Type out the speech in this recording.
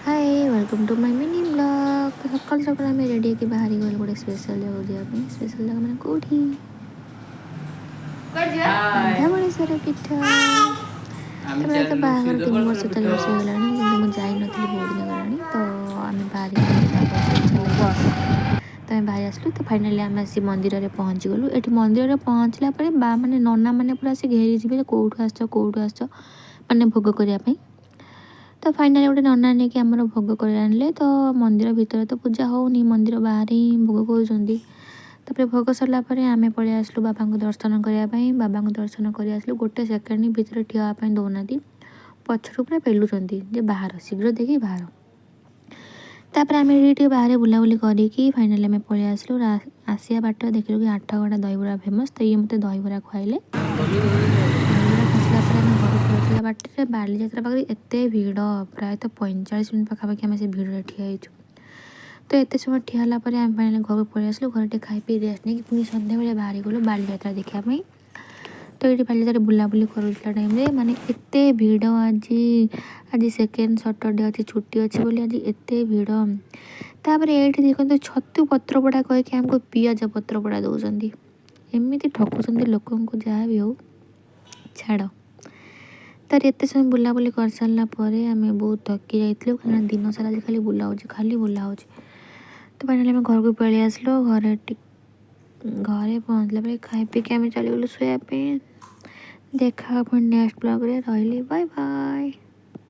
Hi welcome to my mini blog. तो सकाल सकाल आम रेडी होकर बाहरी गलु गोटे स्पेशल जगह जावाई। स्पेशल जगह मैंने कौटी रांधामणेश्वर पीठ। तब तो बाहर 3 वर्ष 4 वर्ष होगा कि मुझे जाई नी बहुत दिन गलानी। तो आम बाहर तो आम बाहर आसलु। तो फाइनाली आम आसी मंदिर में पहुँची गलु। ये मंदिर में पहुँचला माने नना मैंने पूरा आसी घेरी जी कौटू आस मैंने भोग करने। तो फाइनाली गोटे नना नहीं कि आम भोग कर आनले। तो मंदिर भितर तो पूजा होनी, मंदिर बाहर ही भोग कर भोग सरला आम पलि आसलु बाबा को दर्शन करने। बाबा को दर्शन कर आसलु। गोटे सेकेंड भितर ठिया दौना पछरू पूरा पेलुंट जे बाहर शीघ्र देखी बाहर। तापर आम ये बाहर बुलाबुली करके फाइनाली आम पलि आसलु। आसिया बाट देखिलु कि 8 गड़ा दहीबरा फेमस। तो ये मत दहीबरा खुआइले। घर बाटे बाली यात्रा पाखे एत भिड़ प्रायतः 45 मिनट पाखापाखि आम से भिड़ ठिया। तो एत समय ठियाला आम फाइनाली घर को पलि आसलु। घर खाई पी रेस्ट नहीं पुणी सन्ध्या बेले बाहरी गलु बाली यात्रा देखापी। तो ये बाली यात्रा बुलाबुली करूला टाइम माने एत भिड़। आज सेकेंड सैटरडे अच्छी छुट्टी अच्छी बोली आज एत भिड़। तापर ये देखते छतु पत्र पोड़ा कहीकि आमको पियाज पत्र पोड़ा दौरान एमती ठकुंट लोक जहाँ भी हो छाड़। तार एत समय बुलाबुली कर सारा आम बहुत थकी जाइलु कहीं दिन सारा खाली बुला हो। तो फाइनाली आम घर को पलि आसलु। घरे पहुँचला खाई पी के आम चली गलु सोयापी। देखा नेक्स्ट ब्लॉग रे। रही बाय बाय।